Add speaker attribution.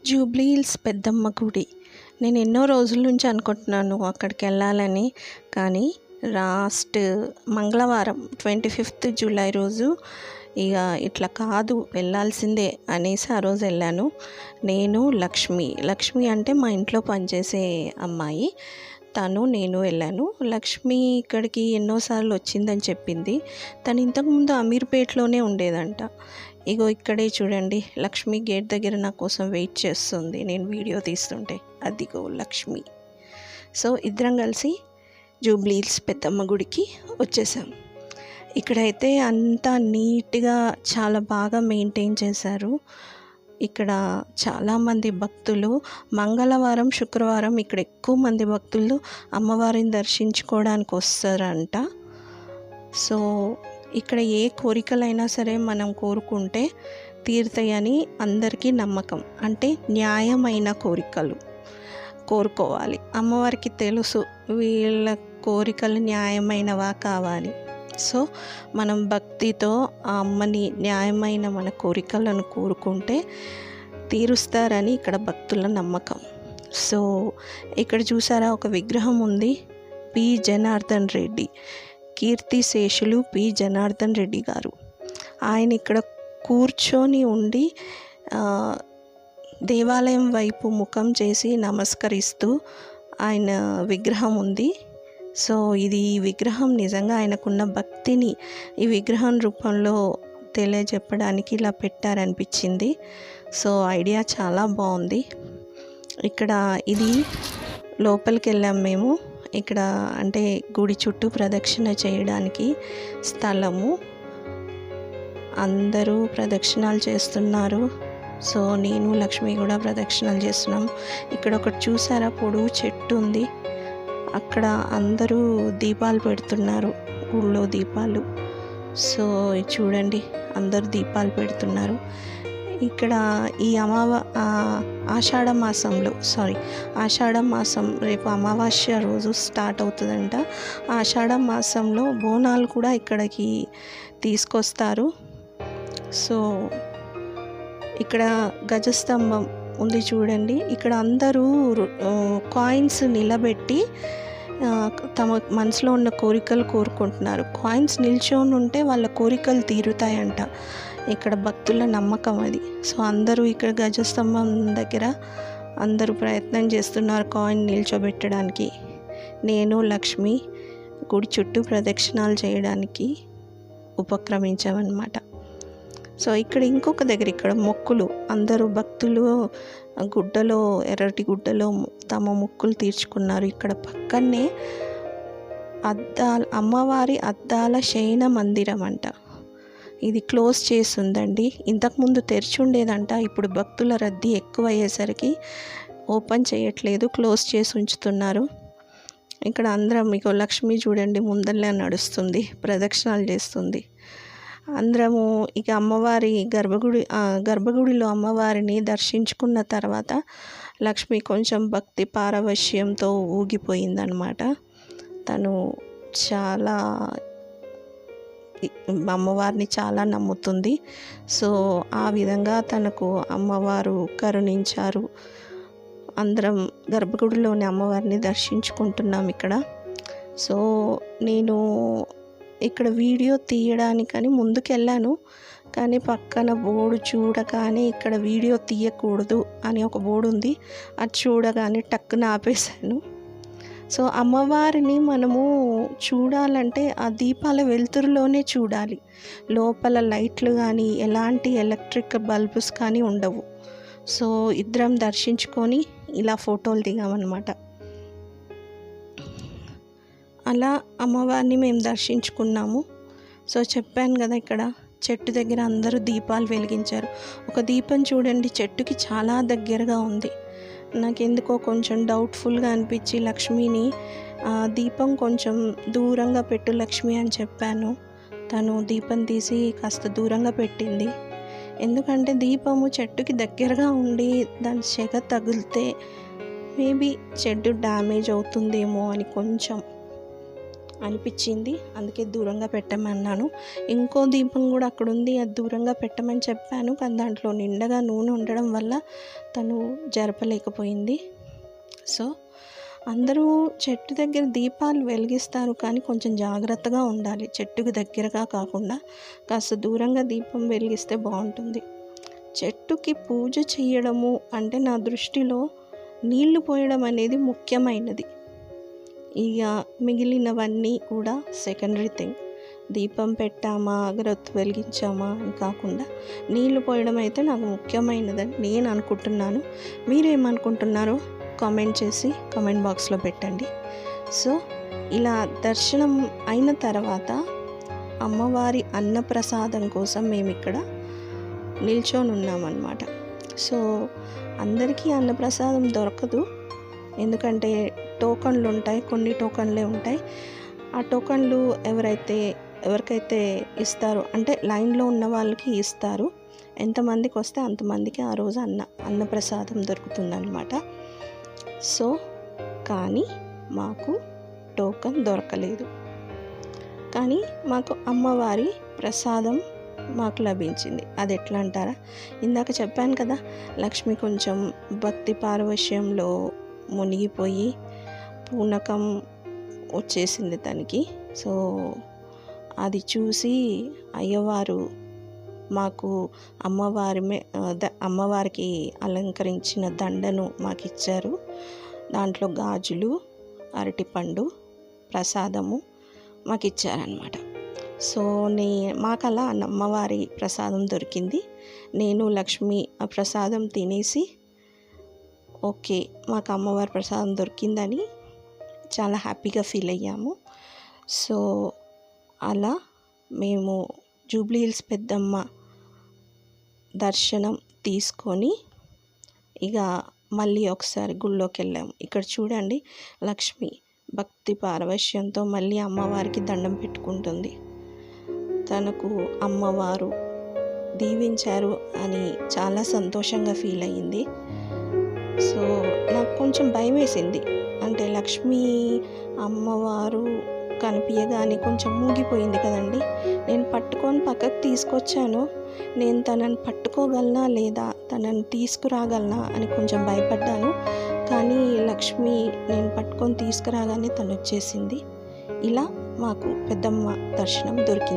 Speaker 1: Jubilee hills పెద్దమ్మ గుడి. నేను ఎన్నో రోజుల నుంచి అనుకుంటున్నాను అక్కడికి వెళ్ళాలని. కానీ లాస్ట్ మంగళవారం 25th జూలై రోజు ఇక ఇట్లా కాదు వెళ్ళాల్సిందే అనేసి ఆ రోజు వెళ్ళాను. నేను లక్ష్మి అంటే మా ఇంట్లో పనిచేసే అమ్మాయి. నేను వెళ్ళాను. లక్ష్మి ఇక్కడికి ఎన్నోసార్లు వచ్చిందని చెప్పింది. తను ఇంతకుముందు అమీర్పేటలోనే ఉండేదంట. ఇగో ఇక్కడే చూడండి, లక్ష్మి గేట్ దగ్గర నా కోసం వెయిట్ చేస్తుంది నేను వీడియో తీస్తుంటే. అదిగో లక్ష్మి. సో ఇద్దరం కలిసి జూబ్లీ హిల్స్ పెద్దమ్మ గుడికి వచ్చేసాం. ఇక్కడైతే అంతా నీట్గా చాలా బాగా మెయింటైన్ చేశారు. ఇక్కడ చాలామంది భక్తులు మంగళవారం, శుక్రవారం ఇక్కడ ఎక్కువ మంది భక్తులు అమ్మవారిని దర్శించుకోవడానికి వస్తారంట. సో ఇక్కడ ఏ కోరికలైనా సరే మనం కోరుకుంటే తీరుతాయని అందరికీ నమ్మకం. అంటే న్యాయమైన కోరికలు కోరుకోవాలి. అమ్మవారికి తెలుసు వీళ్ళ కోరికలు న్యాయమైనవా కావాలి. సో మనం భక్తితో ఆ అమ్మని న్యాయమైన మన కోరికలను కోరుకుంటే తీరుస్తారని ఇక్కడ భక్తుల నమ్మకం. సో ఇక్కడ చూసారా, ఒక విగ్రహం ఉంది. పి జనార్దన్ రెడ్డి, కీర్తిశేషులు పి జనార్దన్ రెడ్డి గారు. ఆయన ఇక్కడ కూర్చొని ఉండి దేవాలయం వైపు ముఖం చేసి నమస్కరిస్తూ ఆయన విగ్రహం ఉంది. సో ఈ విగ్రహం నిజంగా ఆయనకున్న భక్తిని ఈ విగ్రహం రూపంలో తెలియజెప్పడానికి ఇలా పెట్టారనిపించింది. సో ఐడియా చాలా బాగుంది. ఇక్కడ ఇది లోపలికి వెళ్ళాం మేము. ఇక్కడ అంటే గుడి చుట్టూ ప్రదక్షిణ చేయడానికి స్థలము. అందరూ ప్రదక్షిణాలు చేస్తున్నారు. సో నేను లక్ష్మి కూడా ప్రదక్షిణాలు చేస్తున్నాం. ఇక్కడ ఒకటి చూసారా, పొడవు చెట్టు ఉంది. అక్కడ అందరూ దీపాలు పెడుతున్నారు, ఊళ్ళో దీపాలు. సో చూడండి, అందరూ దీపాలు పెడుతున్నారు. ఇక్కడ ఈ ఆషాఢ మాసం రేపు అమావాస్య రోజు స్టార్ట్ అవుతుందంట. ఆషాఢ మాసంలో బోనాలు కూడా ఇక్కడికి తీసుకొస్తారు. సో ఇక్కడ గజస్తంభం ఉంది చూడండి. ఇక్కడ అందరూ కాయిన్స్ నిలబెట్టి తమ మనసులో ఉన్న కోరికలు కోరుకుంటున్నారు. కాయిన్స్ నిల్చొని ఉంటే వాళ్ళ కోరికలు తీరుతాయంట. ఇక్కడ భక్తుల నమ్మకం అది. సో అందరూ ఇక్కడ గజస్తంభం దగ్గర అందరూ ప్రయత్నం చేస్తున్నారు కాయిన్ నిల్చోబెట్టడానికి. నేను లక్ష్మి గుడి చుట్టూ ప్రదక్షిణాలు చేయడానికి ఉపక్రమించామన్నమాట. సో ఇక్కడ ఇంకొక దగ్గర ఇక్కడ మొక్కులు, అందరూ భక్తులు ఎర్రటి గుడ్డలో తమ మొక్కులు తీర్చుకున్నారు. ఇక్కడ పక్కనే అమ్మవారి అద్దాల శయన మందిరం అంట. ఇది క్లోజ్ చేసి ఉందండి. ఇంతకుముందు తెరిచి ఉండేదంట. ఇప్పుడు భక్తుల రద్దీ ఎక్కువ అయ్యేసరికి ఓపెన్ చేయట్లేదు, క్లోజ్ చేసి ఉంచుతున్నారు. ఇక్కడ అందరం మీకు లక్ష్మి చూడండి ముందరనే నడుస్తుంది, ప్రదక్షిణాలు చేస్తుంది. అందరము ఇక అమ్మవారి గర్భగుడిలో అమ్మవారిని దర్శించుకున్న తర్వాత లక్ష్మి కొంచెం భక్తి పారవశ్యంతో ఊగిపోయిందనమాట. తను చాలా అమ్మవారిని చాలా నమ్ముతుంది. సో ఆ విధంగా తనకు అమ్మవారు కరుణించారు. అందరం గర్భగుడిలోని అమ్మవారిని దర్శించుకుంటున్నాం ఇక్కడ. సో నేను ఇక్కడ వీడియో తీయడానికని ముందుకెళ్ళాను, కానీ పక్కన బోర్డు చూడగానే ఇక్కడ వీడియో తీయకూడదు అని ఒక బోర్డు ఉంది. అది చూడగానే టక్కున ఆపేశాను. సో అమ్మవారిని మనము చూడాలంటే ఆ దీపాల వెలుతురులోనే చూడాలి. లోపల లైట్లు కానీ ఎలాంటి ఎలక్ట్రిక్ బల్బ్స్ కానీ ఉండవు. సో ఇద్దరం దర్శించుకొని ఇలా ఫోటోలు దిగామన్నమాట. అలా అమ్మవారిని మేము దర్శించుకున్నాము. సో చెప్పాను కదా, ఇక్కడ చెట్టు దగ్గర అందరూ దీపాలు వెలిగించారు. ఒక దీపం చూడండి చెట్టుకి చాలా దగ్గరగా ఉంది. నాకెందుకో కొంచెం డౌట్ఫుల్గా అనిపించి లక్ష్మిని దీపం కొంచెం దూరంగా పెట్టు లక్ష్మి అని చెప్పాను. తను దీపం తీసి కాస్త దూరంగా పెట్టింది. ఎందుకంటే దీపము చెట్టుకి దగ్గరగా ఉండి దాని సెగ తగిలితే మేబీ చెట్టు డ్యామేజ్ అవుతుందేమో అని కొంచెం అనిపించింది. అందుకే దూరంగా పెట్టమన్నాను. ఇంకో దీపం కూడా అక్కడ ఉంది, అది దూరంగా పెట్టమని చెప్పాను. కానీ దాంట్లో నిండగా నూనె ఉండడం వల్ల తను జరపలేకపోయింది. సో అందరూ చెట్టు దగ్గర దీపాలు వెలిగిస్తారు, కానీ కొంచెం జాగ్రత్తగా ఉండాలి. చెట్టుకు దగ్గరగా కాకుండా కాస్త దూరంగా దీపం వెలిగిస్తే బాగుంటుంది. చెట్టుకి పూజ చేయడము అంటే నా దృష్టిలో నీళ్లు పోయడం అనేది ముఖ్యమైనది. ఇక మిగిలినవన్నీ కూడా సెకండరీ థింగ్. దీపం పెట్టామా, అగరొత్తి వెలిగించామా అని కాకుండా నీళ్లు పోయడం అయితే నాకు ముఖ్యమైనదని నేను అనుకుంటున్నాను. మీరేమనుకుంటున్నారో కామెంట్ చేసి కామెంట్ బాక్స్లో పెట్టండి. సో ఇలా దర్శనం అయిన తర్వాత అమ్మవారి అన్నప్రసాదం కోసం మేము ఇక్కడ నిల్చొని ఉన్నామన్నమాట. సో అందరికీ అన్నప్రసాదం దొరకదు, ఎందుకంటే టోకన్లు ఉంటాయి, కొన్ని టోకన్లే ఉంటాయి. ఆ టోకన్లు ఎవరికైతే ఇస్తారో అంటే లైన్లో ఉన్న వాళ్ళకి ఇస్తారు. ఎంతమందికి వస్తే అంతమందికి ఆ రోజు అన్నప్రసాదం దొరుకుతుందన్నమాట. సో కానీ మాకు టోకన్ దొరకలేదు, కానీ మాకు అమ్మవారి ప్రసాదం మాకు లభించింది. అది ఎట్లా అంటారా, ఇందాక చెప్పాను కదా, లక్ష్మి కొంచెం భక్తి పారవశ్యంలో మునిగిపోయి పూనకం వచ్చేసింది తనకి. సో అది చూసి అయ్యవారు మాకు అమ్మవారికి అలంకరించిన దండను మాకు ఇచ్చారు. దాంట్లో గాజులు, అరటిపండు, ప్రసాదము మాకు ఇచ్చారనమాట. సో మాకు అలా అమ్మవారి ప్రసాదం దొరికింది. నేను లక్ష్మి ఆ ప్రసాదం తినేసి ఓకే మాకు అమ్మవారి ప్రసాదం దొరికిందని చాలా హ్యాపీగా ఫీల్ అయ్యాము. సో అలా మేము జూబ్లీ హిల్స్ పెద్దమ్మ దర్శనం తీసుకొని ఇక మళ్ళీ ఒకసారి గుళ్ళోకి వెళ్ళాము. ఇక్కడ చూడండి, లక్ష్మి భక్తి పారవశ్యంతో మళ్ళీ అమ్మవారికి దండం పెట్టుకుంటుంది. తనకు అమ్మవారు దీవించారు అని చాలా సంతోషంగా ఫీల్ అయ్యింది. సో నాకు కొంచెం భయం వేసింది, అంటే లక్ష్మీ అమ్మవారు కనిపించగానే కొంచెం మూగిపోయింది కదండి. నేను పట్టుకొని పక్కకు తీసుకొచ్చాను, నేను తనని పట్టుకోగలనా లేదా, తనని తీసుకురాగలనా అని కొంచెం భయపడ్డాను. కానీ లక్ష్మి నేను పట్టుకొని తీసుకురాగానే తను వచ్చేసింది. ఇలా మాకు పెద్దమ్మ దర్శనం దొరికింది.